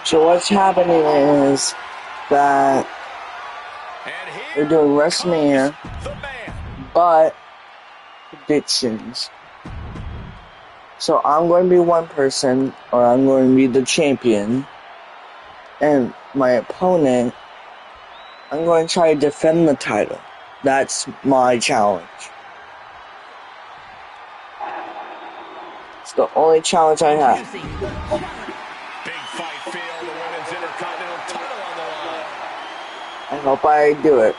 So what's happening is that we're doing Wreslmanna, but predictions. So I'm going to be one person, or I'm going to be the champion, and my opponent, I'm going to try to defend the title. That's my challenge. It's the only challenge I have. Big fight feel, the women's intercontinental title on the line. I hope I do it.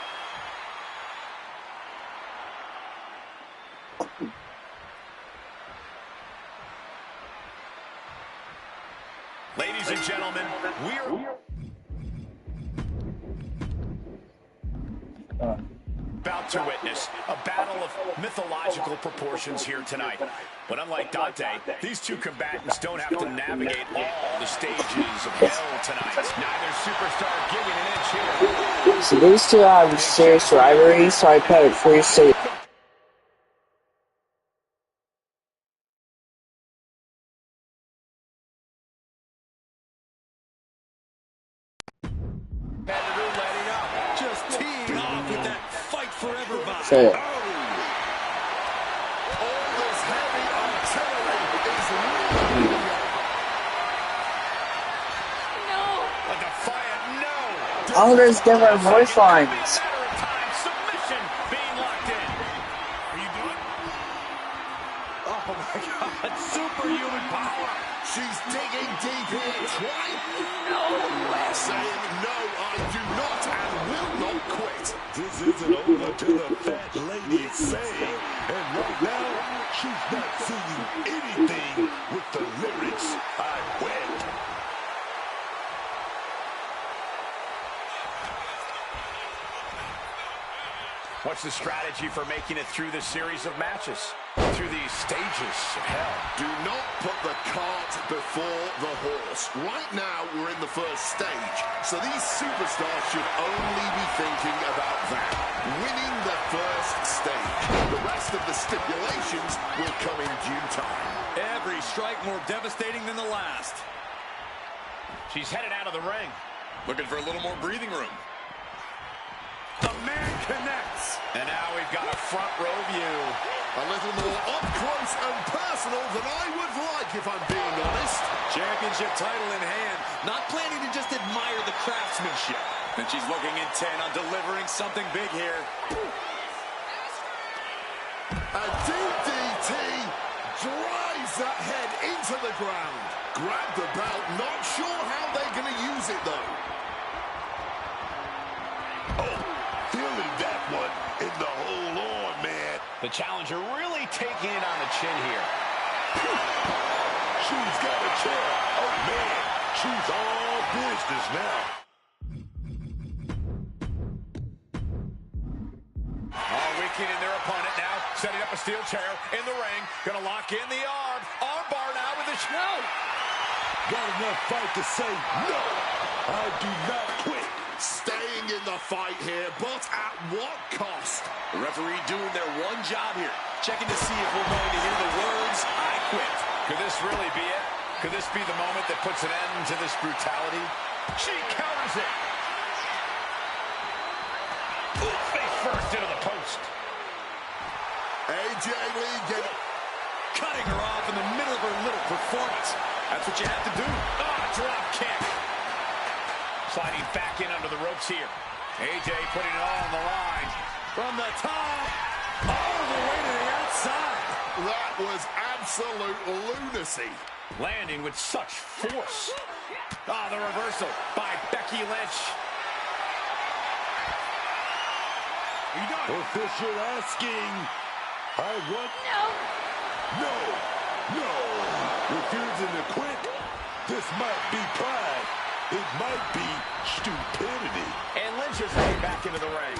Ladies and gentlemen, we're about to witness a battle of mythological proportions here tonight. But unlike Dante, these two combatants don't have to navigate all the stages of hell tonight. Neither superstar giving an inch here. So these two have serious rivalry, so I put it first to Just teeing off with that fight forever vibe. say it. All this heavy artillery is really no. A defiant no. All there's different voice lines. Submission being locked in. Are you doing? Oh my God! Superhuman power. She's digging deep here. Trying. No. Saying no, I do not and will not quit. This isn't over till the fat lady is saying, and right now, she's not singing anything with the lyrics, I win. What's the strategy for making it through this series of matches? Through these stages of hell? Do not put the cart before the horse. Right now, we're in the first stage, so these superstars should only be thinking about that. Winning the first stage. The rest of the stipulations will come in due time. Every strike more devastating than the last. She's headed out of the ring. Looking for a little more breathing room. The man connects. And now we've got a front row view. A little more up close and personal than I would like, if I'm being honest. Championship title in hand. Not planning to just admire the craftsmanship. And she's looking intent on delivering something big here. A DDT drives that head into the ground. Grab the belt. Not sure how they're going to use it, though. Feeling that one in the whole arm, man. The challenger really taking it on the chin here. She's got a chair. Oh, man. She's all business now. Oh, weakening their opponent now. Setting up a steel chair in the ring. Gonna lock in the arm. Arm bar now with the no. Got enough fight to say no. I do not quit. Staying in the fight here, but at what cost? The referee doing their one job here. Checking to see if we're going to hear the words, I quit. Could this really be it? Could this be the moment that puts an end to this brutality? She counters it. Ooh, face first into the post. AJ Lee Cutting her off in the middle of her little performance. That's what you have to do. Drop kick. Sliding back in under the ropes here. AJ putting it all on the line. From the top, all the way to the outside. That was absolute lunacy. Landing with such force. The reversal by Becky Lynch. You done? Official asking. I want... No. Refusing to quit. This might be pride. It might be stupidity. And Lynch is heading back into the ring.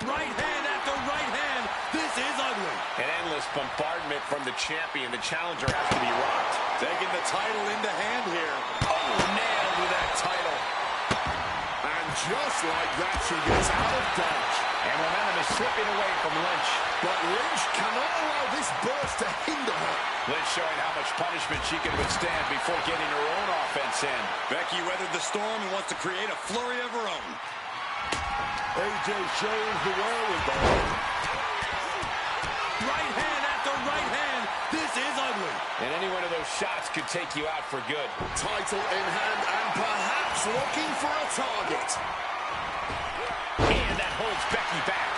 Right hand after right hand. This is ugly. An endless bombardment from the champion. The challenger has to be rocked. Taking the title into hand here. Oh, nailed with that title. And just like that, she gets out of dodge. And momentum is slipping away from Lynch. But Lynch cannot allow this burst to hinder her. Liz showing how much punishment she can withstand before getting her own offense in. Becky weathered the storm and wants to create a flurry of her own. AJ shows the wherewithal. Right hand after right hand. This is ugly. And any one of those shots could take you out for good. Title in hand and perhaps looking for a target. And that holds Becky back.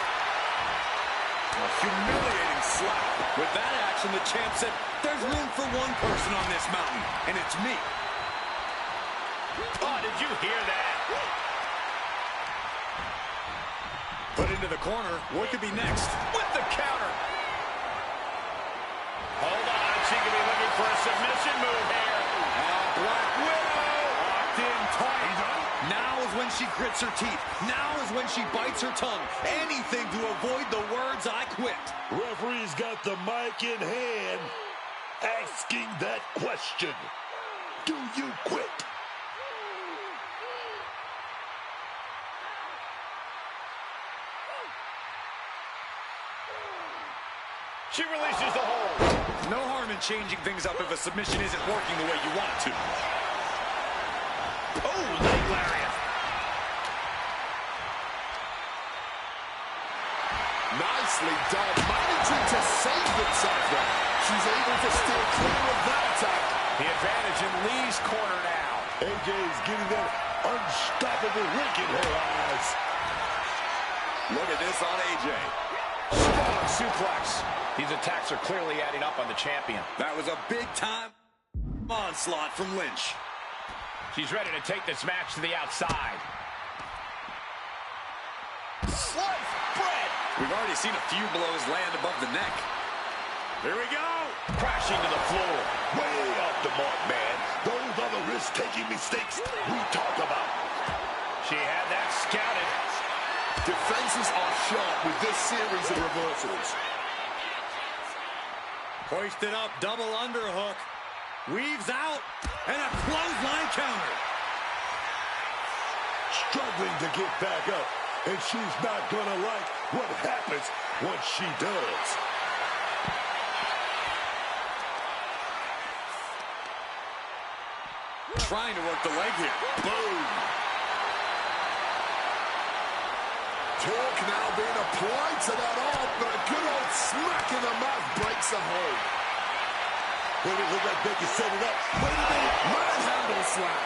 A humiliating slap. With that action, the champ said, there's room for one person on this mountain, and it's me. Oh, did you hear that? Put into the corner. What could be next? With the counter. Hold on, she could be looking for a submission move here. Black Widow locked in tight. Now is when she grits her teeth. Now is when she bites her tongue. Anything to avoid the words "I quit." Referee's got the mic in hand, asking that question. Do you quit? She releases the hold. No harm in changing things up if a submission isn't working the way you want it to. Oh, leg lariat. Nicely done, managing to save themselves there. She's able to steer clear of that attack. The advantage in Lee's corner now. AJ's getting that unstoppable look in her eyes. Look at this on AJ. Strong suplex. These attacks are clearly adding up on the champion. That was a big-time onslaught from Lynch. She's ready to take this match to the outside. Slice bread. We've already seen a few blows land above the neck. Here we go. Crashing to the floor. Way off the mark, man. Those are the risk-taking mistakes we talk about. She had that scouted. Defenses are sharp with this series of reversals. Hoisted up, double underhook. Weaves out, and a clothesline counter. Struggling to get back up, and she's not gonna like what happens once she does. Trying to work the leg here. Boom. Torque now being applied to that arm, but a good old smack in the mouth breaks the hold. Well, it looked like Becky set it up. Wait a minute, manhandle slam.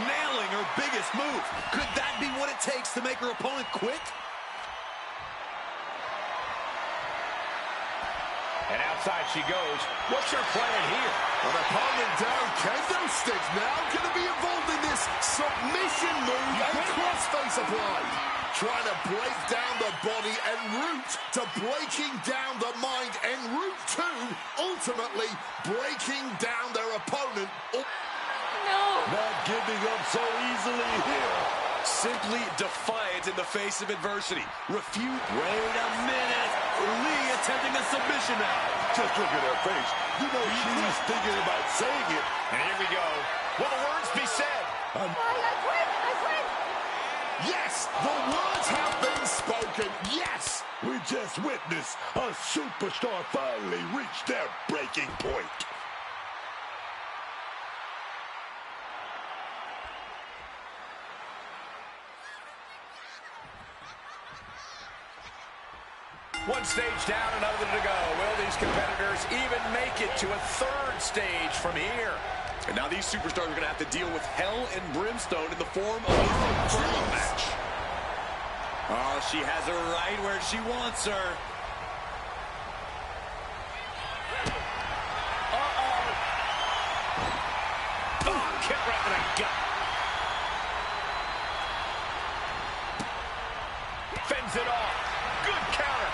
Nailing her biggest move. Could that be what it takes to make her opponent quit? And outside she goes. What's your plan here? An opponent down, kendo sticks now going to be involved in this submission move and crossface applied. Trying to break down the body en route to breaking down the mind en route to ultimately breaking down their opponent. No. Not giving up so easily here. Simply defiant in the face of adversity. Refute. Wait a minute. Lee attempting a submission now. Just look at her face. You know she's thinking about saying it. And here we go. Will the words be said? I quit. Yes, the words have been spoken. Yes. We just witnessed a superstar finally reach their breaking point. One stage down, another to go. Will these competitors even make it to a third stage from here? And now these superstars are going to have to deal with hell and brimstone in the form of a Inferno match. Oh, she has her right where she wants her. Uh-oh. Oh, kick right to the gut. Fends it off. Good counter.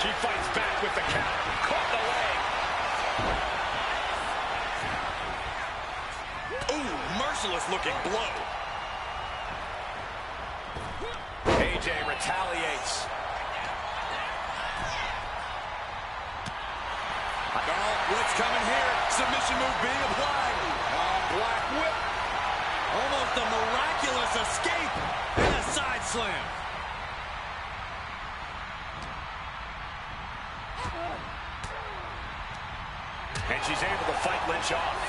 She fights back with the counter. Caught the leg. Ooh, merciless looking blow. AJ retaliates. Oh, what's coming here? Submission move being applied. Black whip. Almost a miraculous escape and a side slam. And she's able to fight Lynch off.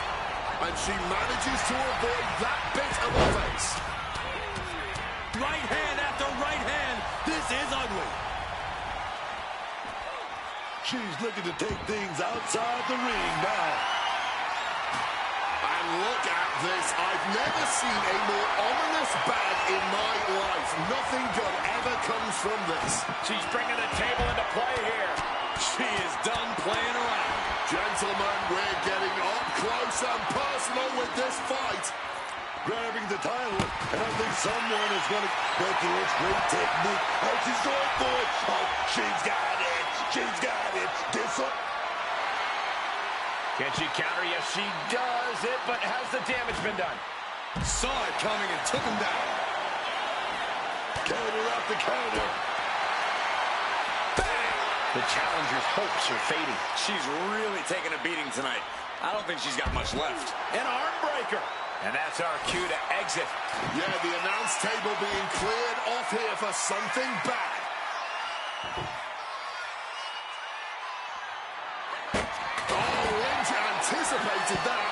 And she manages to avoid that bit of offense. Right hand after right hand. This is ugly. She's looking to take things outside the ring now. And look at this. I've never seen a more ominous bag in my life. Nothing good ever comes from this. She's bringing the table into play here. She is done playing around. Gentlemen, we're getting up close and personal with this fight. Grabbing the title, and I think someone is going to go through its great technique. Oh, she's going for it. Oh, she's got it. She's got it. Can she counter? Yes, she does it, but has the damage been done? Saw it coming and took him down. Counter after counter. Bang! The challenger's hopes are fading. She's really taking a beating tonight. I don't think she's got much left. An arm breaker. And that's our cue to exit. Yeah, the announce table being cleared off here for something bad. Oh, Lynch anticipated that.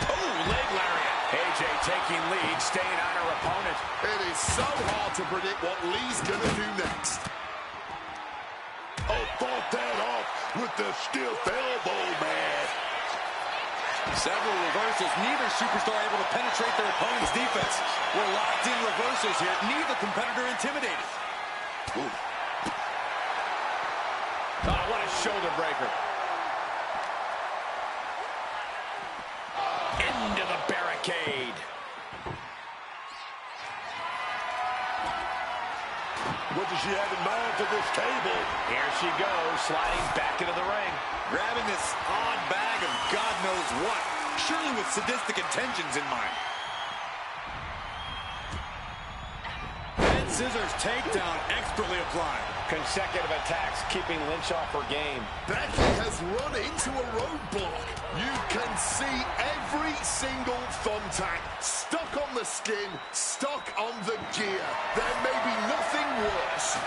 Oh, leg lariat. AJ taking lead, staying on her opponent. It is so hard to predict what Lee's going to do next. Oh, fought that off with the stiff elbow, man. Several reversals. Neither superstar able to penetrate their opponent's defense. We're locked in reversals here. Neither competitor intimidated. Ooh. Oh, what a shoulder breaker. Into the barricade. What does she have in mind for this table? Here she goes, sliding back into the ring. Grabbing this odd bag of God knows what. Surely with sadistic intentions in mind. Head scissors takedown expertly applied. Consecutive attacks keeping Lynch off her game. Becky has run into a roadblock. You can see every single thumbtack stuck on the skin, stuck on the gear. There may be nothing worse.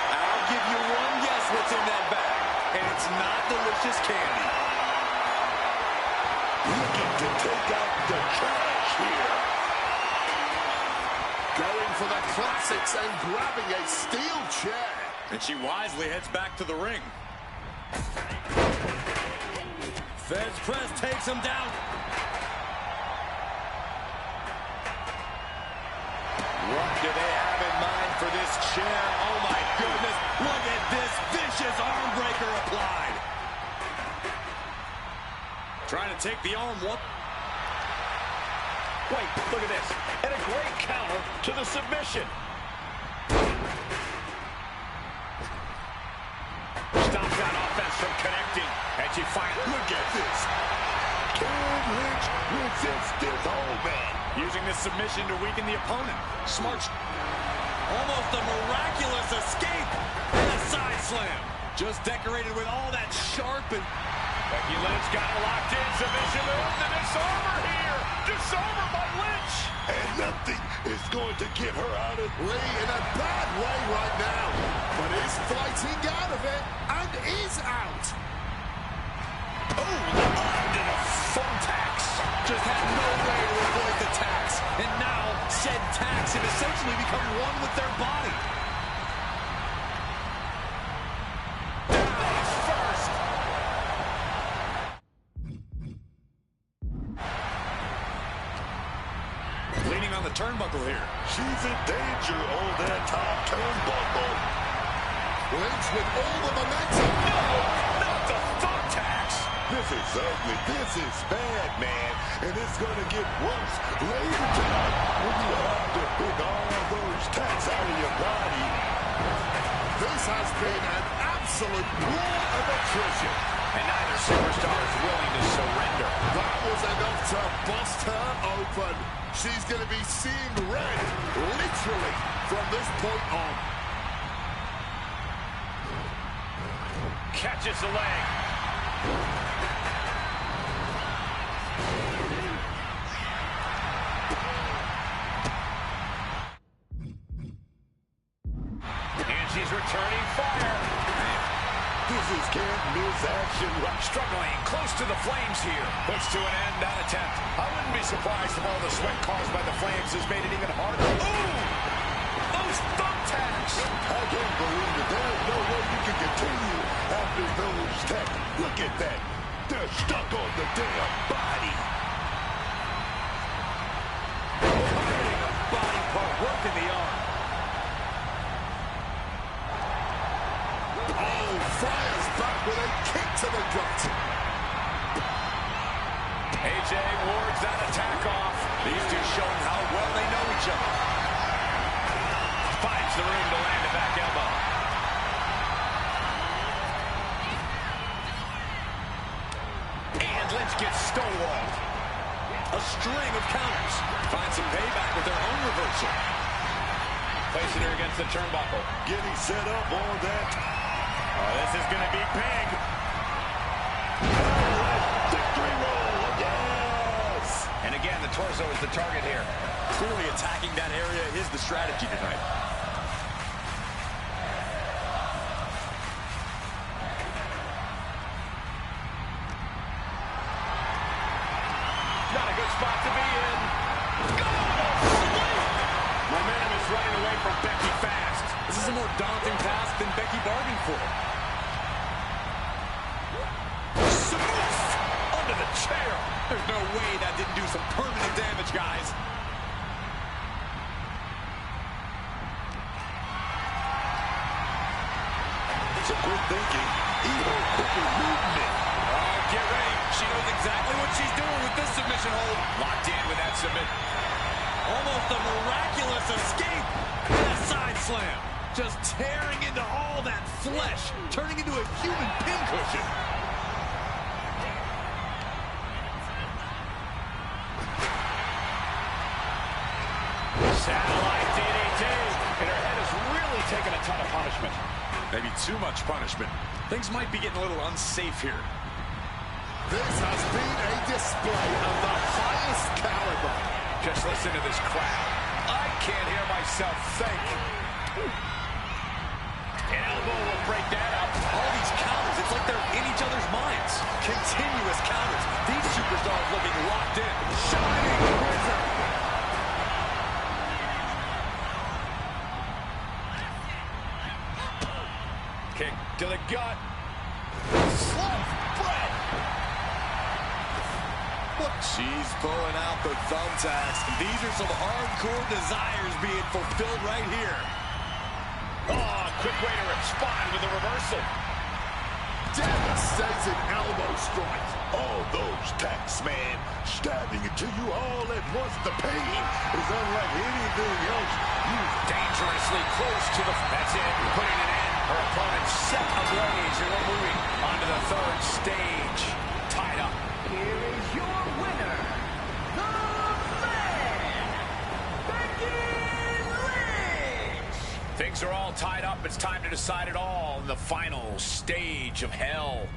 I'll give you one guess what's in that bag, and it's not delicious candy. Looking to take out the trash here. Going for the classics and grabbing a steel chair. And she wisely heads back to the ring. Feds press takes him down. What do they have in mind for this chair? Oh my goodness, look at this vicious arm breaker applied. Trying to take the arm one. Wait, look at this. And a great counter to the submission. Stops on offense from connecting. And she finally... Look at this. Can Lynch resist this old man? Using this submission to weaken the opponent. Smart. Almost a miraculous escape. And a side slam. Just decorated with all that sharp and... Becky Lynch got her locked in. Submission move. The disarmer here. Disarmer by Lynch. And nothing is going to get her out of... Lee in a bad way right now, but is fighting out of it and is out. Oh, into the thumbtacks. Just had no way to avoid the tax. And now, said tax have essentially become one with their body. Down first. Leaning on the turnbuckle here. She's in danger on that top turnbuckle. Lynch with all the momentum. No, not the thumbtacks. This is ugly. This is bad, man. And it's going to get worse later tonight when you have to pick all those tacks out of your body. This has been an absolute war of attrition. And neither superstar is willing to surrender. That was enough to bust her open. She's going to be seeing red, literally, from this point on. Catches the leg. And she's returning fire. This is can't miss action. Struggling close to the flames here. Puts to an end that attempt. I wouldn't be surprised if all the sweat caused by the flames has made it even harder. Ooh! Those thumbtacks! I can't believe it. There's no way you can continue after those tacks. Look at that. They're stuck on the damn body. Targeting a body part, working the arm. Oh, fires back with a kick to the gut. AJ wards that attack off. These two showing how well they know each other. Finds the room to land a back elbow. And Lynch gets stonewalled. A string of counters. Finds some payback with their own reversal. Placing her against the turnbuckle. Getting set up on that. Oh, this is going to be big. Victory roll. Yes. And again, the torso is the target here. Clearly attacking that area is the strategy tonight. Not a good spot to be in. Momentum is running away from Becky fast. This is a more daunting task than Becky bargained for. Smooth under the chair. There's no way that didn't do some permanent damage, guys. Some quick thinking. Even quicker movement. Oh, get ready. She knows exactly what she's doing with this submission hold. Locked in with that submit. Almost a miraculous escape. And a side slam. Just tearing into all that flesh. Turning into a human pincushion. Satellite DDT. And her head has really taken a ton of punishment. Maybe too much punishment. Things might be getting a little unsafe here. This has been a display of the highest caliber. Just listen to this crowd. I can't hear myself think. An elbow will break that up. All these counters, it's like they're in each other's minds. Continuous counters. These superstars looking locked in. Shining Wizard. Kick to the gut. Slow bread. She's pulling out the thumbtacks. These are some hardcore desires being fulfilled right here. Oh, quick way to respond with a reversal. Devastating elbow strike. All those tacks, man, stabbing into you all at once. The pain is unlike anything else. Dangerously close to the... That's it. Putting an end. Her opponent set ablaze. And we're moving on to the third stage. Tied up. Here is your winner, the man, Becky Lynch. Things are all tied up. It's time to decide it all in the final stage of hell.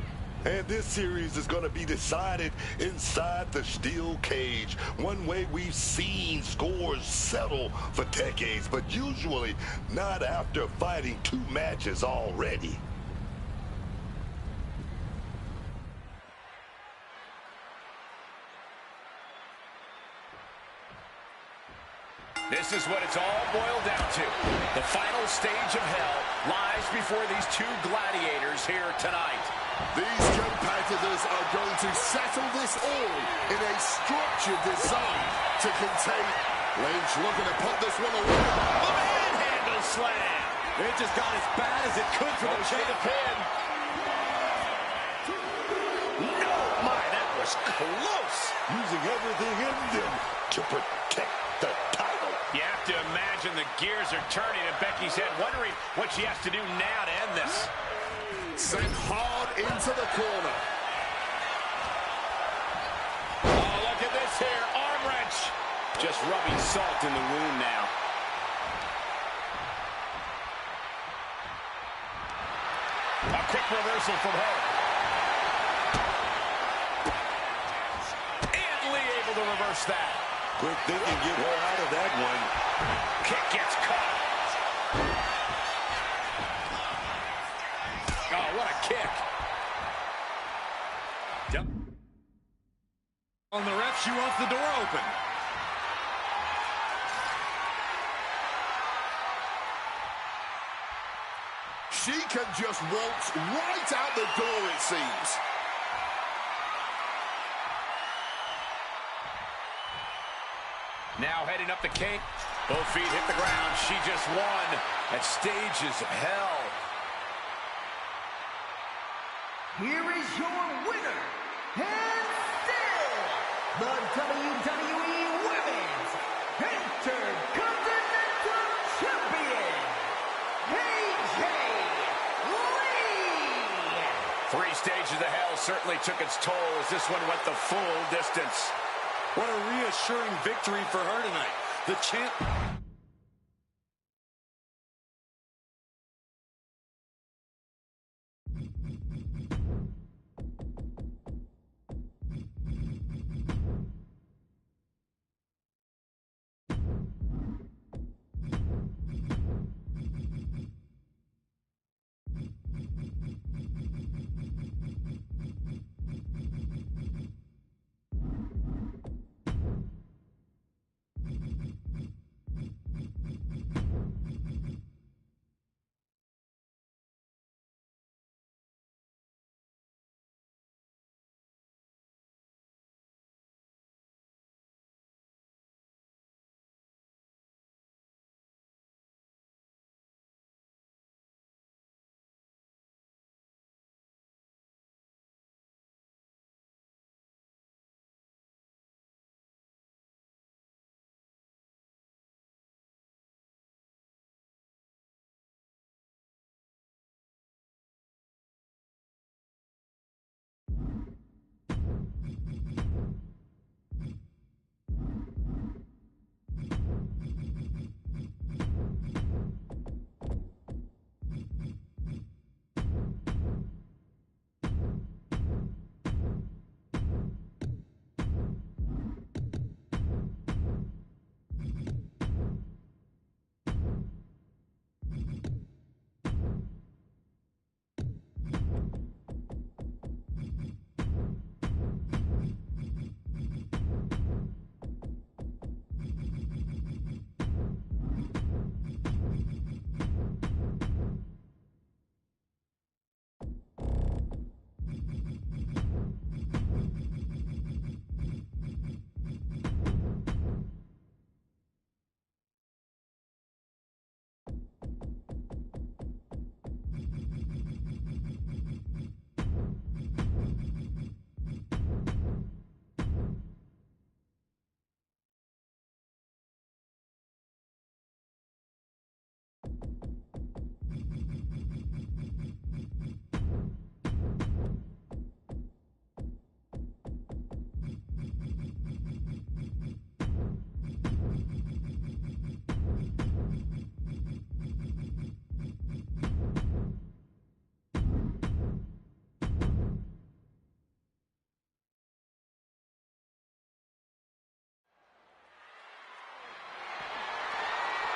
And this series is going to be decided inside the steel cage. One way we've seen scores settle for decades, but usually not after fighting 2 matches already. This is what it's all boiled down to. The final stage of hell lies before these 2 gladiators here tonight. These competitors are going to settle this all in a structured design to contain. Lynch looking to put this one away. A manhandle slam. It just got as bad as it could for the Champ. Pin. No, my, that was close. Using everything in them to protect the title. You have to imagine the gears are turning in Becky's head, wondering what she has to do now to end this. Sent hard into the corner. Oh, look at this here. Arm wrench. Just rubbing salt in the wound now. A quick reversal from her. And Lee able to reverse that. Quick thinking, get her out of that one. Kick gets caught. Oh, what a kick. Yep. On the ref, she wants the door open. She can just waltz right out the door, it seems. Now heading up the cake. Both feet hit the ground. She just won at Stages of Hell. Here is your winner, and still the WWE Women's Intercontinental Champion, AJ Lee. 3 stages of hell certainly took its toll as this one went the full distance. What a reassuring victory for her tonight. The champ...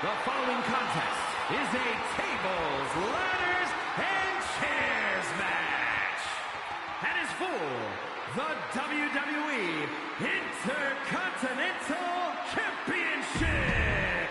The following contest is a tables, ladders, and chairs match. And is for the WWE Intercontinental Championship.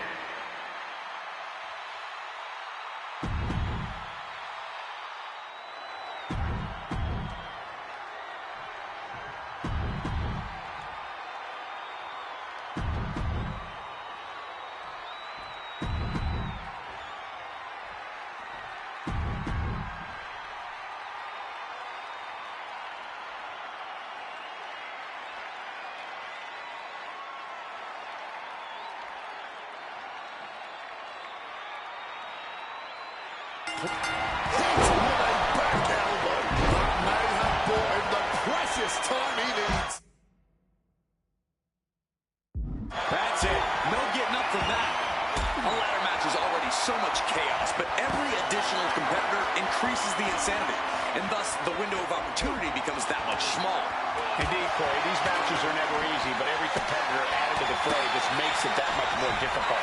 Hit with a back elbow. That may have bought him the precious time he needs. That's it. No getting up from that. A ladder match is already so much chaos, but every additional competitor increases the insanity, and thus the window of opportunity becomes that much smaller. Indeed, Corey, these matches are never easy, but every competitor added to the fray just makes it that much more difficult.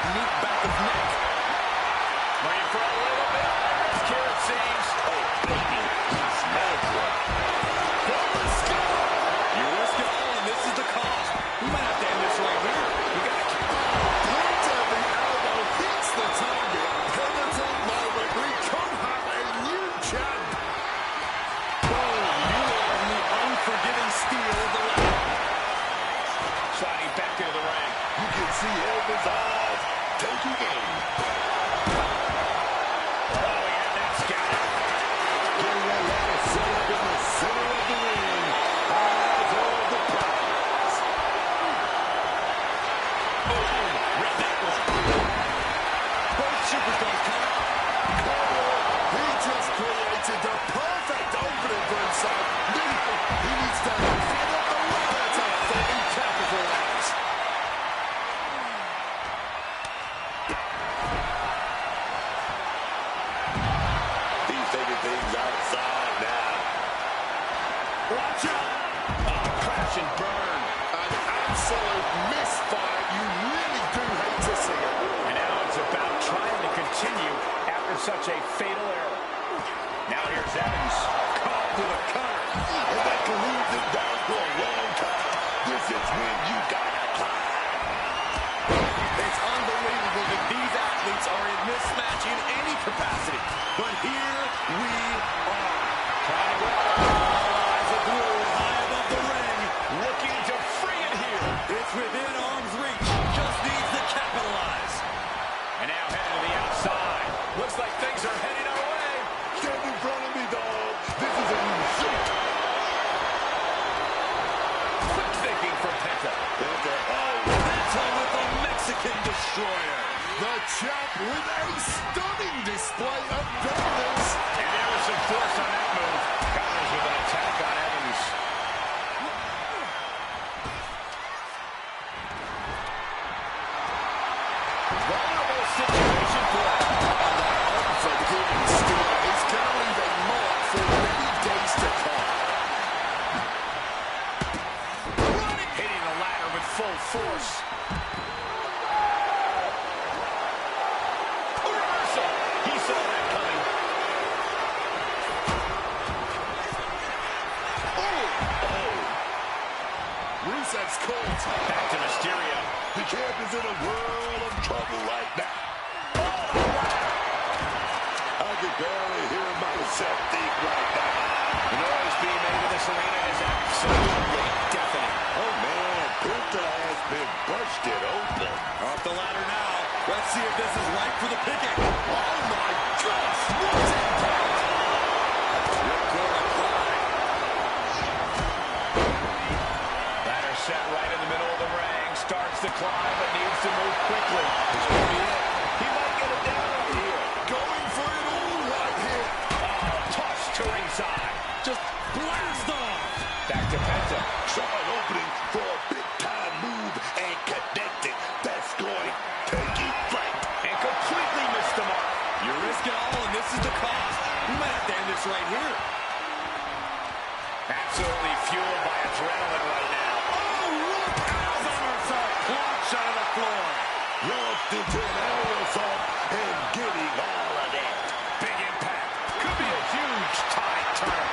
Knee back of neck. Looking for a little bit of risk here, it seems. Oh, baby. He's mad for it. You risk it all, and this is the cost. We might have to end this right here. We got to keep... Point of the elbow hits the target. Pivotal moment. We could have a new champ. Oh, you are the unforgiving steel of the ladder. Sliding back into the ring. You can see Evans' eyes taking aim. Oh, yeah, that's got it. Getting that ladder set up in the center of the ring. Eyes on the prize. Read that one. Both superstars coming. He just created the perfect opening for himself. He needs to head up the ladder to fully capitalize. He's taking things outside now. Watch out. Oh, crash and burn. An absolute misfire. You really do hate to see it. And now it's about trying to continue after such a fatal error. Now here's Evans. Caught with a cutter. And that can leave them down for a long time. This is when you gotta climb. It's unbelievable that these athletes are in this match in any capacity. But here we are. Trying to grab a blue high above the ring. Looking to free it here. It's within arm's reach. Just needs to capitalize. And now heading to the outside. Looks like things are heading our way. Stand in front of me, dog. This is a new shoot. Quick thinking from Penta. Penta with a Mexican destroyer. The champ with a stunning display of dominance. And there was some force on that move. Counters with an attack on Evans. Vulnerable situation for him. Unforgiving steel is going to leave a mark for many days to come. Hitting the ladder with full force. A reversal. He saw that coming. Rusev's caught. Back to Mysterio. The champ is in a world of trouble right now. I can barely hear myself think right now. The noise being made in this arena is absolutely deafening. Oh, man, Penta has been busted open. Off the ladder now. Let's see if this is right for the picking. Oh my gosh, what impact! Ripcord applied. Ladder set right in the middle of the ring. Starts to climb, but needs to move quickly. This could be it. He might get it down right here. Going for it all right here. Oh, toss to ringside. Just blast off. Back to Penta. Saw an opening for a big-time move and connected. That's going to keep flight. And completely missed the mark. You risk it all, and this is the cost. We might have to end this right here. Absolutely fueled by adrenaline right now. Oh, look out! Somersault plunge out of the floor. Launched into an aerial assault and getting all of that. Big impact. Could be a huge tide turn.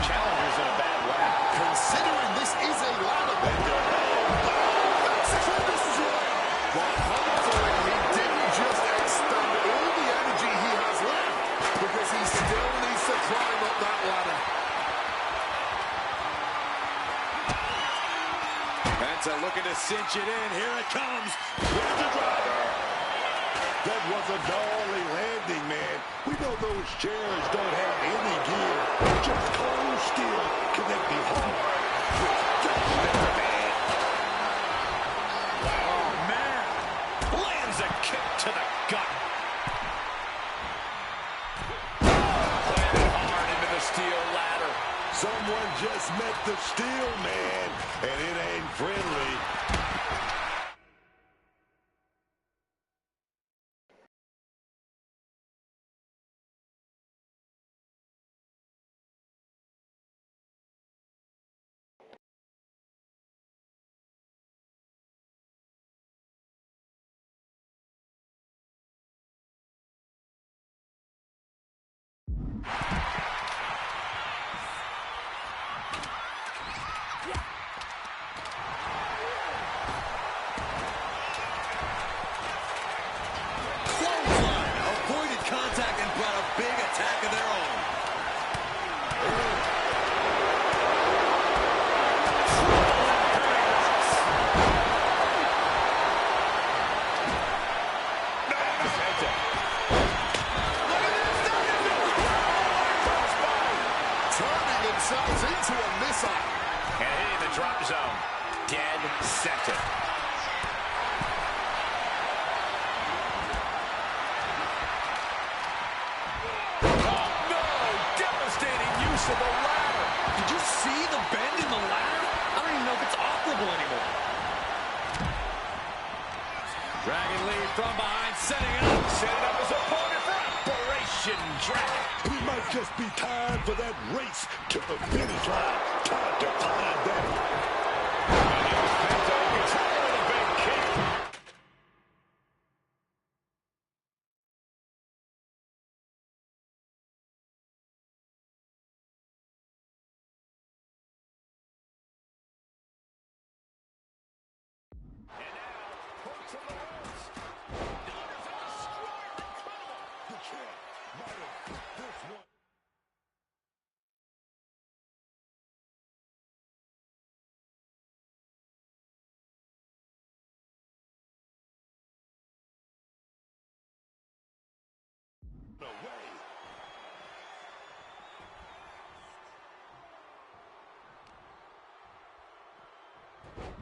Challenger's in a bad way. Considering this is a ladder match. That's true destroyer. But hopefully he didn't just expend all the energy he has left, because he still needs to climb up that ladder. Penta looking to cinch it in. Here it comes. With the driver. That was a gnarly landing, man. We know those chairs don't have any gear. Just cold steel connecting hard with judgment, man. Oh, man. Lands a kick to the gut. Landed hard into the steel ladder. Someone just met the steel man, and it ain't friendly. Sent it. Use of the ladder. Did you see the bend in the ladder? I don't even know if it's operable anymore. Dragon lead from behind, setting up his opponent for Operation Dragon. It might just be time for that race to the finish line. Time to find that. And here's Penta in control of the big kick.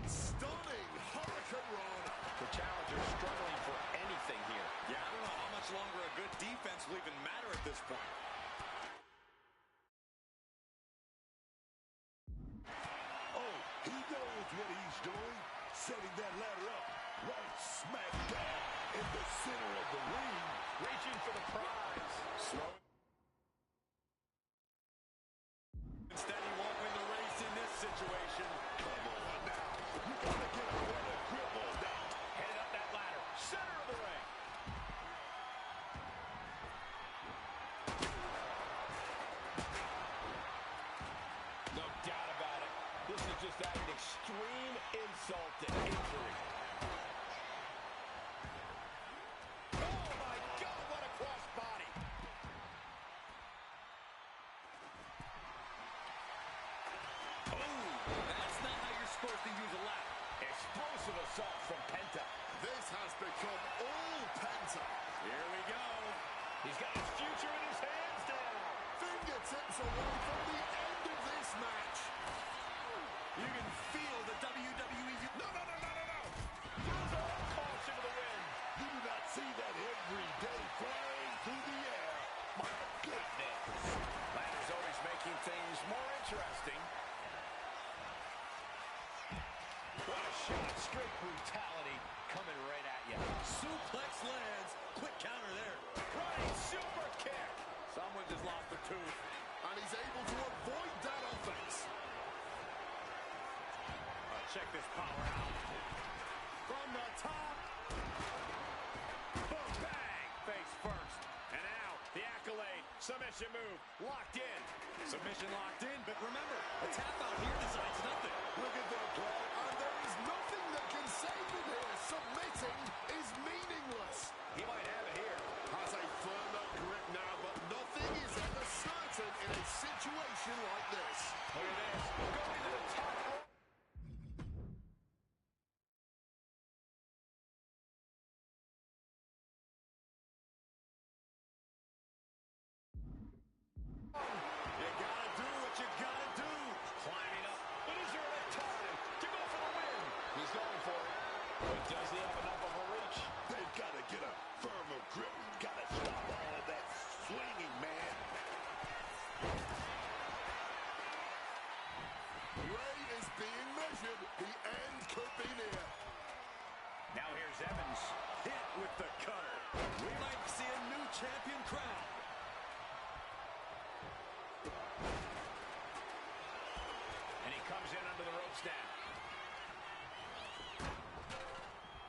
Stunning Hurricane Run. The challenger's struggling for anything here. Yeah, I don't know how much longer a good defense will even matter at this point. Oh, he knows what he's doing. Setting that ladder up right smack dab in the center of the ring. Reaching for the prize. Slow. Instead, he won't win the race in this situation. Come on now. You gotta get a better grip on that. Headed up that ladder. Center of the ring. No doubt about it. This is just adding extreme insult to injury. Oh, my God, what a crossbody. Oh, that's not how you're supposed to use a ladder. Explosive assault from Penta. This has become all Penta. Here we go. He's got his future in his hands now. Fingertips away from the end of this match. You can feel the WWE. No. Throws all caution to the wind. You do not see that every day flying through the air. My goodness. Ladder's always making things more interesting. What a shot. Straight brutality coming right at you. Suplex lands. Quick counter there. Running super kick. Someone just lost a tooth. And he's able to avoid that offense. Check this power out. From the top. Boom, bang. Face first. And now, the accolade. Submission move. Locked in. Submission locked in, but remember, a tap out here decides nothing. Look at that play. And there is nothing that can save him here. Submitting is meaningless. He might have it here. Has a firmer grip now, but nothing is ever certain in a situation like this. Look at this. Going to the top rope. You gotta do what you gotta do. Climbing up. But is there enough time to go for the win? He's going for it. But does he have enough of a reach? They've got to get a firmer grip. Got to stop all of that swinging, man. Ray is being measured. The end could be near. Now here's Evans. Hit with the cutter. We might see a new champion crowned. And he comes in under the ropes now.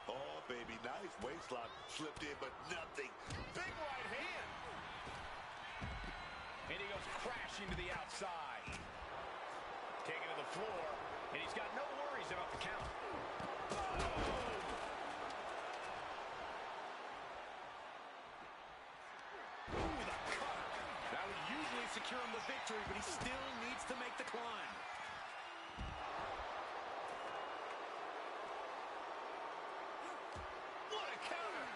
Oh, baby, nice waistlock. Slipped in, but nothing. Big right hand. And he goes crashing to the outside. Taken to the floor. And he's got no worries about the count. Ooh, the cutter. That would usually secure him the victory, but he still needs to make the climb. What a counter.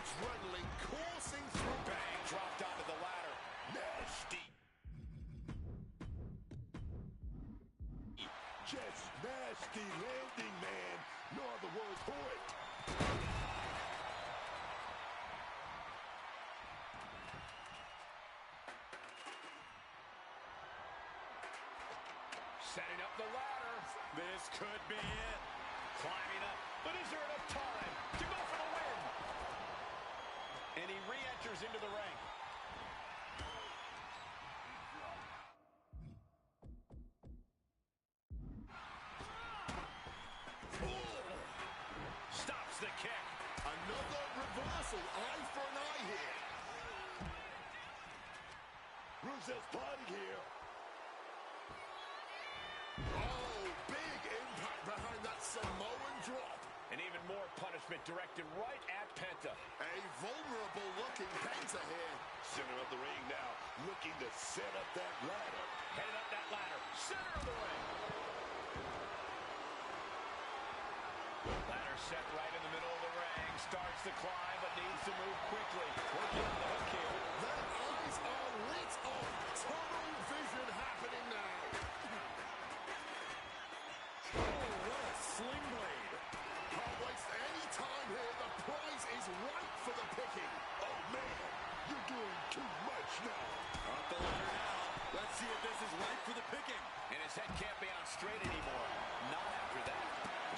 adrenaline coursing through. Bang, dropped onto the ladder. Nasty. Just nasty landing, man. No other word for it. Setting up the ladder. This could be it. Climbing up, but is there enough time to go for the win? And he re-enters into the ring. Stops the kick. Another reversal. Eye for an eye here. Rusev's body here. Oh, big impact behind that Samoan drop. And even more punishment directed right at Penta. A vulnerable-looking Penta here. Center of the ring now, looking to set up that ladder. Headed up that ladder. Center of the ring. Ladder set right in the middle of the ring. Starts to climb, but needs to move quickly. Working on the hook here. Their eyes are lit up. Tunnel vision happening now. Oh, what a sling blade. Can't waste any time here. The prize is ripe for the picking. Oh, man, you're doing too much now. Up the ladder now. Let's see if this is right for the picking. And his head can't be on straight anymore. Not after that.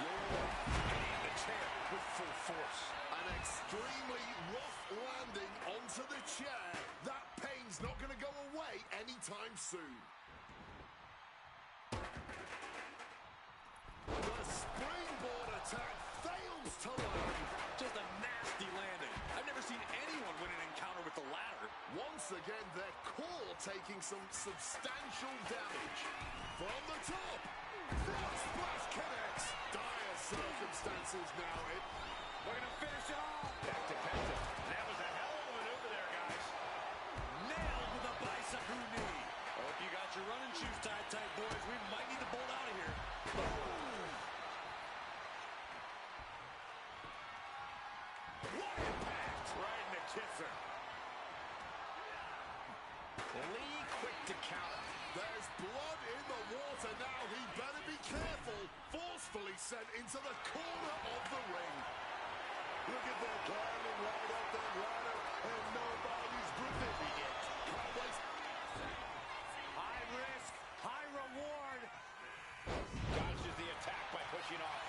Hitting the chair with full force. An extremely rough landing onto the chair. That pain's not going to go away anytime soon. The springboard attack fails to land. Just a nasty landing. I've never seen anyone win an encounter with the ladder. Once again, their core taking some substantial damage. From the top, front splash connects. Dire circumstances now. Looking to finish it off. Back to Penta. That was a hell of a maneuver there, guys. Nailed with a bicycle knee. Hope you got your running shoes tied tight, boys. We might need to bolt out of here. What impact! Right in the kisser. Lee quick to counter. There's blood in the water now. He better be careful. Forcefully sent into the corner of the ring. Look at that climbing right up that ladder, and nobody's preventing it. Can't waste. High risk, high reward. Dodges the attack by pushing off.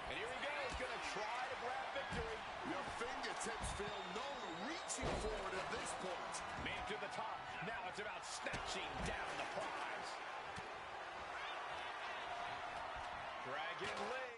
And here he goes, going to try to grab victory. Your fingertips feel no reaching forward at this point. Man to the top. Now it's about snatching down the prize. Dragon Lee.